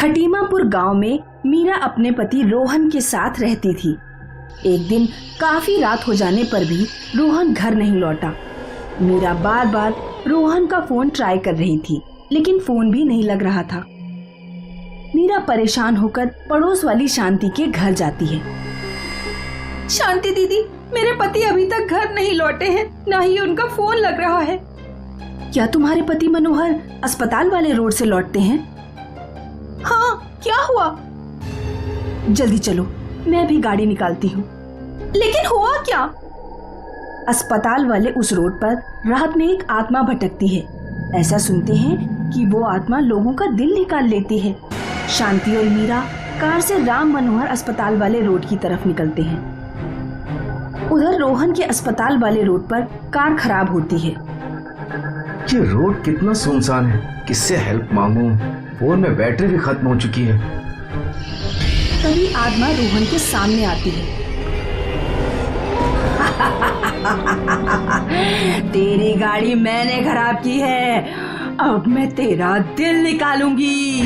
खटीमापुर गांव में मीरा अपने पति रोहन के साथ रहती थी। एक दिन काफी रात हो जाने पर भी रोहन घर नहीं लौटा। मीरा बार बार रोहन का फोन ट्राई कर रही थी, लेकिन फोन भी नहीं लग रहा था। मीरा परेशान होकर पड़ोस वाली शांति के घर जाती है। शांति दीदी, मेरे पति अभी तक घर नहीं लौटे हैं, ना ही उनका फोन लग रहा है। क्या तुम्हारे पति मनोहर अस्पताल वाले रोड से लौटते हैं? हाँ, क्या हुआ? जल्दी चलो, मैं भी गाड़ी निकालती हूँ। लेकिन हुआ क्या? अस्पताल वाले उस रोड पर रात में एक आत्मा भटकती है। ऐसा सुनते हैं कि वो आत्मा लोगों का दिल निकाल लेती है। शांति और मीरा कार से राम मनोहर अस्पताल वाले रोड की तरफ निकलते हैं। उधर रोहन के अस्पताल वाले रोड पर कार खराब होती है। ये रोड कितना सुनसान है, किससे हेल्प मांगूं? फोन में बैटरी भी खत्म हो चुकी है। तभी आत्मा रोहन के सामने आती है। तेरी गाड़ी मैंने खराब की है, अब मैं तेरा दिल निकालूंगी।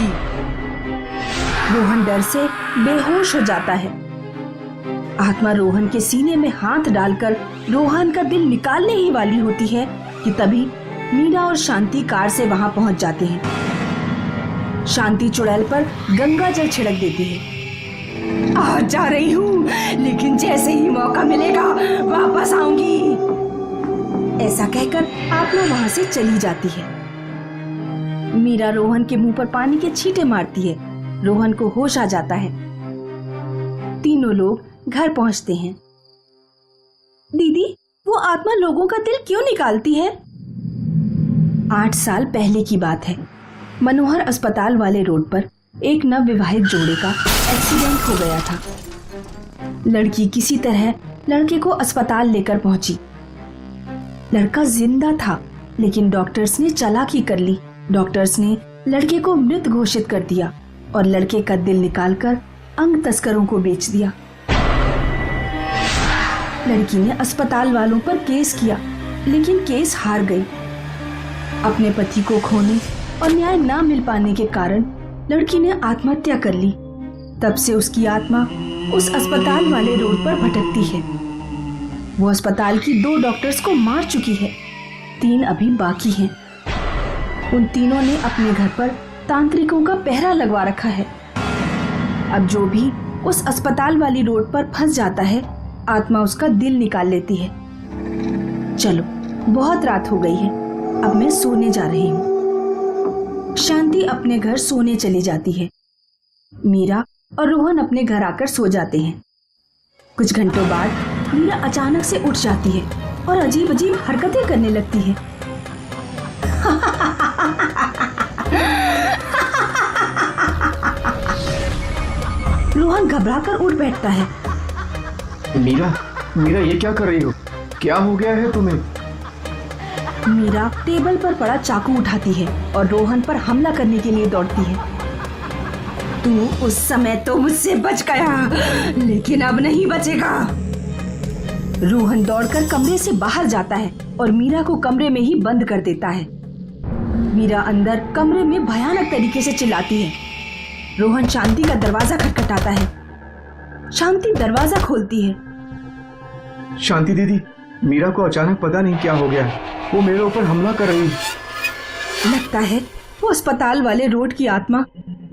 रोहन डर से बेहोश हो जाता है। आत्मा रोहन के सीने में हाथ डालकर रोहन का दिल निकालने ही वाली होती है कि तभी मीरा और शांति कार से वहां पहुंच जाते हैं। शांति चुड़ैल पर गंगा जल छिड़क देती है। आ जा रही हूँ, लेकिन जैसे ही मौका मिलेगा वापस आऊंगी। ऐसा कहकर आत्मा वहां से चली जाती है। मीरा रोहन के मुंह पर पानी के छींटे मारती है। रोहन को होश आ जाता है। तीनों लोग घर पहुंचते हैं। दीदी, वो आत्मा लोगों का दिल क्यों निकालती है? 8 साल पहले की बात है। मनोहर अस्पताल वाले रोड पर एक नवविवाहित जोड़े का एक्सीडेंट हो गया था। लड़की किसी तरह लड़के को अस्पताल लेकर पहुंची। लड़का जिंदा था, लेकिन डॉक्टर्स ने चालाकी कर ली। डॉक्टर्स ने लड़के को मृत घोषित कर दिया और लड़के का दिल निकालकर अंग तस्करों को बेच दिया। लड़की ने अस्पताल वालों पर केस किया, लेकिन केस हार गई। अपने पति को खोने और न्याय न मिल पाने के कारण लड़की ने आत्महत्या कर ली। तब से उसकी आत्मा उस अस्पताल वाले रोड पर भटकती है। वो अस्पताल की 2 डॉक्टर्स को मार चुकी है, 3 अभी बाकी हैं। उन तीनों ने अपने घर पर तांत्रिकों का पहरा लगवा रखा है। अब जो भी उस अस्पताल वाली रोड पर फंस जाता है, आत्मा उसका दिल निकाल लेती है। चलो, बहुत रात हो गई है, अब मैं सोने जा रही हूँ। शांति अपने घर सोने चली जाती है। मीरा और रोहन अपने घर आकर सो जाते हैं। कुछ घंटों बाद मीरा अचानक से उठ जाती है और अजीब अजीब हरकतें करने लगती है। रोहन घबराकर उठ बैठता है। मीरा, मीरा ये क्या कर रही हो? क्या हो गया है तुम्हें? मीरा टेबल पर पड़ा चाकू उठाती है और रोहन पर हमला करने के लिए दौड़ती है। तू उस समय तो मुझसे बच गया, लेकिन अब नहीं बचेगा। रोहन दौड़कर कमरे से बाहर जाता है और मीरा को कमरे में ही बंद कर देता है। मीरा अंदर कमरे में भयानक तरीके से चिल्लाती है। रोहन शांति का दरवाजा खटखटाता है। शांति दरवाजा खोलती है। शांति दीदी, मीरा को अचानक पता नहीं क्या हो गया, वो मेरे ऊपर हमला कर रही। लगता है वो अस्पताल वाले रोड की आत्मा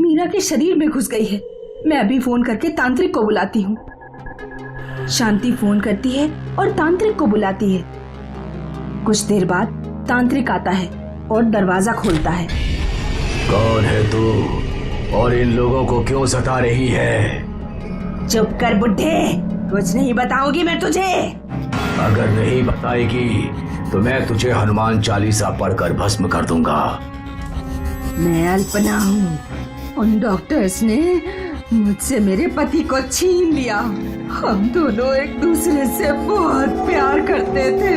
मीरा के शरीर में घुस गई है। मैं अभी फोन करके तांत्रिक को बुलाती हूँ। शांति फोन करती है और तांत्रिक को बुलाती है। कुछ देर बाद तांत्रिक आता है और दरवाजा खोलता है। कौन है तू और इन लोगों को क्यों सता रही है? चुप कर बुड्ढे, कुछ नहीं बताऊंगी मैं तुझे। अगर नहीं बताएगी तो मैं तुझे हनुमान चालीसा पढ़कर भस्म कर दूंगा। मैं अल्पना हूँ। उन डॉक्टर्स ने मुझसे मेरे पति को छीन लिया। हम दोनों एक दूसरे से बहुत प्यार करते थे।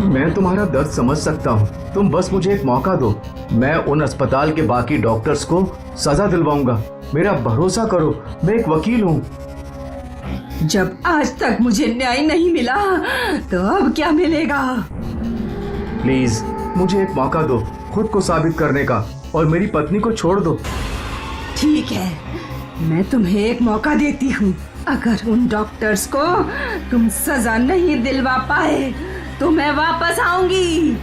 मैं तुम्हारा दर्द समझ सकता हूँ, तुम बस मुझे एक मौका दो। मैं उन अस्पताल के बाकी डॉक्टर्स को सजा दिलवाऊंगा। मेरा भरोसा करो, मैं एक वकील हूँ। जब आज तक मुझे न्याय नहीं मिला तो अब क्या मिलेगा? प्लीज मुझे एक मौका दो खुद को साबित करने का और मेरी पत्नी को छोड़ दो। ठीक है, मैं तुम्हें एक मौका देती हूँ। अगर उन डॉक्टर्स को तुम सजा नहीं दिलवा पाए तो मैं वापस आऊंगी।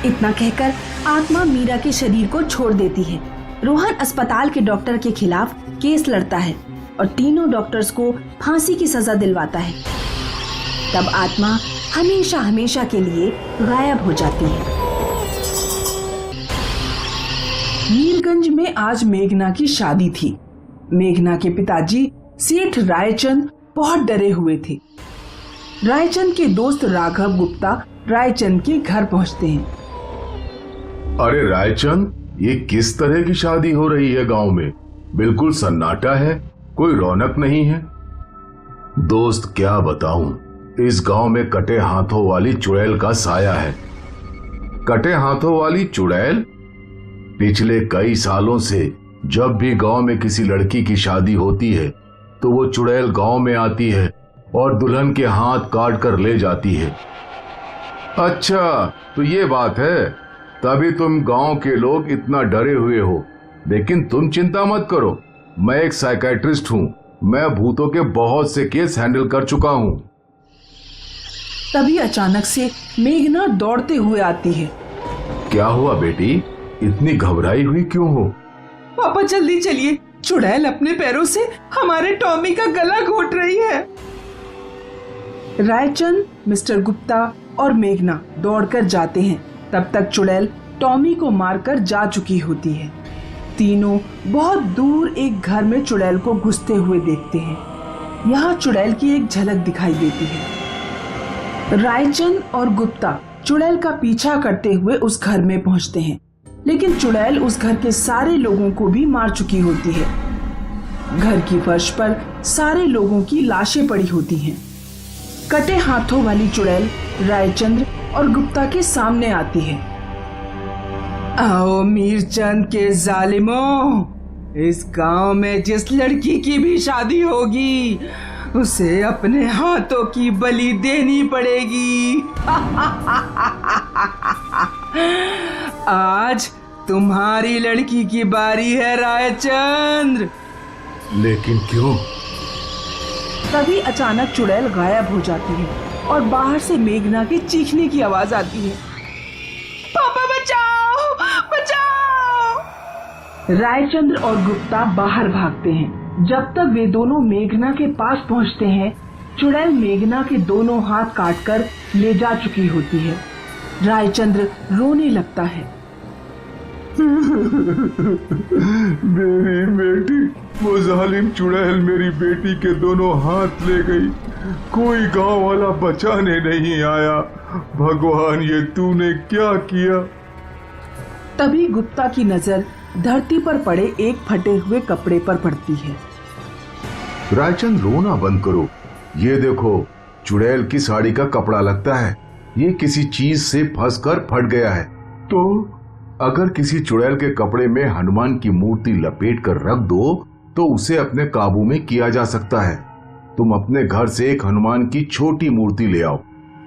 इतना कहकर आत्मा मीरा के शरीर को छोड़ देती है। रोहन अस्पताल के डॉक्टर के खिलाफ केस लड़ता है और तीनों डॉक्टर्स को फांसी की सजा दिलवाता है। तब आत्मा हमेशा हमेशा के लिए गायब हो जाती है। मीरगंज में आज मेघना की शादी थी। मेघना के पिताजी सेठ रायचंद बहुत डरे हुए थे। रायचंद के दोस्त राघव गुप्ता रायचंद के घर पहुंचते हैं। अरे रायचंद, ये किस तरह की शादी हो रही है गांव में? बिल्कुल सन्नाटा है, कोई रौनक नहीं है। दोस्त क्या बताऊं, इस गांव में कटे हाथों वाली चुड़ैल का साया है। कटे हाथों वाली चुड़ैल? पिछले कई सालों से जब भी गांव में किसी लड़की की शादी होती है तो वो चुड़ैल गांव में आती है और दुल्हन के हाथ काट कर ले जाती है। अच्छा, तो ये बात है, तभी तुम गांव के लोग इतना डरे हुए हो। लेकिन तुम चिंता मत करो, मैं एक साइकियाट्रिस्ट हूं। मैं भूतों के बहुत से केस हैंडल कर चुका हूं। तभी अचानक से मेघना दौड़ते हुए आती है। क्या हुआ बेटी, इतनी घबराई हुई क्यों हो? पापा जल्दी चलिए, चुड़ैल अपने पैरों से हमारे टॉमी का गला घोट रही है। रायचंद, मिस्टर गुप्ता और मेघना दौड़कर जाते हैं। तब तक चुड़ैल टॉमी को मारकर जा चुकी होती है। तीनों बहुत दूर एक घर में चुड़ैल को घुसते हुए देखते हैं। यहाँ चुड़ैल की एक झलक दिखाई देती है। रायचंद और गुप्ता चुड़ैल का पीछा करते हुए उस घर में पहुंचते हैं, लेकिन चुड़ैल उस घर के सारे लोगों को भी मार चुकी होती है। घर की फर्श पर सारे लोगों की लाशें पड़ी होती हैं। कटे हाथों वाली चुड़ैल रायचंद्र और गुप्ता के सामने आती है। आओ मीरचंद के जालिमों, इस गांव में जिस लड़की की भी शादी होगी उसे अपने हाथों की बलि देनी पड़ेगी। आज तुम्हारी लड़की की बारी है रायचंद्र। लेकिन क्यों? तभी अचानक चुड़ैल गायब हो जाती है और बाहर से मेघना के चीखने की आवाज आती है। पापा बचाओ, बचाओ! रायचंद्र और गुप्ता बाहर भागते हैं। जब तक वे दोनों मेघना के पास पहुंचते हैं, चुड़ैल मेघना के दोनों हाथ काटकर ले जा चुकी होती है। रायचंद्र रोने लगता है। मेरी बेटी, वो जालिम चुड़ैल मेरी बेटी के दोनों हाथ ले गई। कोई गांव वाला बचाने नहीं आया। भगवान, ये तूने क्या किया? तभी गुप्ता की नजर धरती पर पड़े एक फटे हुए कपड़े पर पड़ती है। रायचंद, रोना बंद करो। ये देखो, चुड़ैल की साड़ी का कपड़ा लगता है। ये किसी चीज से फंसकर फट गया है। तो अगर किसी चुड़ैल के कपड़े में हनुमान की मूर्ति लपेट कर रख दो तो उसे अपने काबू में किया जा सकता है। तुम अपने घर से एक हनुमान की छोटी मूर्ति ले आओ,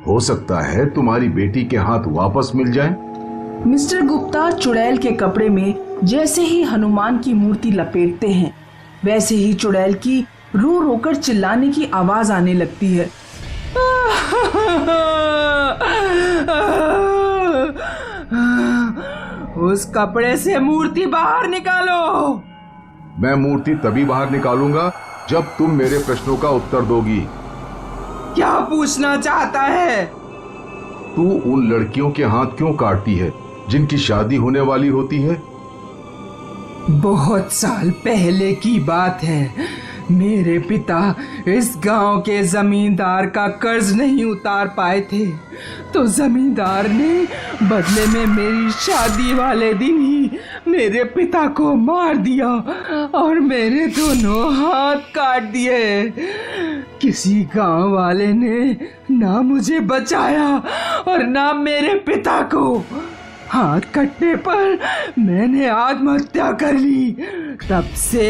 हो सकता है तुम्हारी बेटी के हाथ वापस मिल जाए। मिस्टर गुप्ता चुड़ैल के कपड़े में जैसे ही हनुमान की मूर्ति लपेटते हैं, वैसे ही चुड़ैल की रो रोकर चिल्लाने की आवाज आने लगती है। उस कपड़े से मूर्ति बाहर निकालो। मैं मूर्ति तभी बाहर निकालूंगा जब तुम मेरे प्रश्नों का उत्तर दोगी। क्या पूछना चाहता है? तू उन लड़कियों के हाथ क्यों काटती है जिनकी शादी होने वाली होती है? बहुत साल पहले की बात है। मेरे पिता इस गांव के जमींदार का कर्ज नहीं उतार पाए थे, तो जमींदार ने बदले में मेरी शादी वाले दिन ही मेरे पिता को मार दिया और मेरे दोनों हाथ काट दिए। किसी गांव वाले ने ना मुझे बचाया और ना मेरे पिता को। हाथ कटने पर मैंने आत्महत्या कर ली। तब से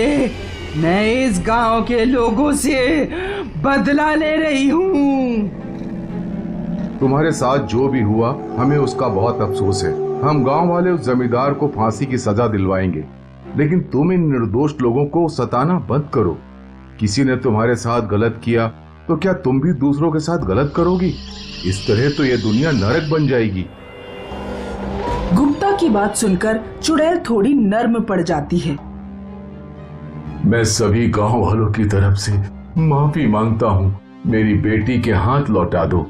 मैं इस गांव के लोगों से बदला ले रही हूँ। तुम्हारे साथ जो भी हुआ हमें उसका बहुत अफसोस है। हम गांव वाले उस जमींदार को फांसी की सजा दिलवाएंगे, लेकिन तुम इन निर्दोष लोगों को सताना बंद करो। किसी ने तुम्हारे साथ गलत किया तो क्या तुम भी दूसरों के साथ गलत करोगी? इस तरह तो ये दुनिया नरक बन जाएगी। गुप्ता की बात सुनकर चुड़ैल थोड़ी नर्म पड़ जाती है। मैं सभी गांव वालों की तरफ से माफी मांगता हूँ, मेरी बेटी के हाथ लौटा दो।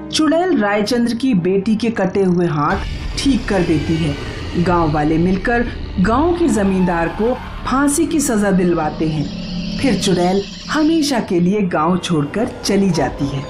चुड़ैल रायचंद्र की बेटी के कटे हुए हाथ ठीक कर देती है। गांव वाले मिलकर गांव के जमींदार को फांसी की सजा दिलवाते हैं। फिर चुड़ैल हमेशा के लिए गांव छोड़कर चली जाती है।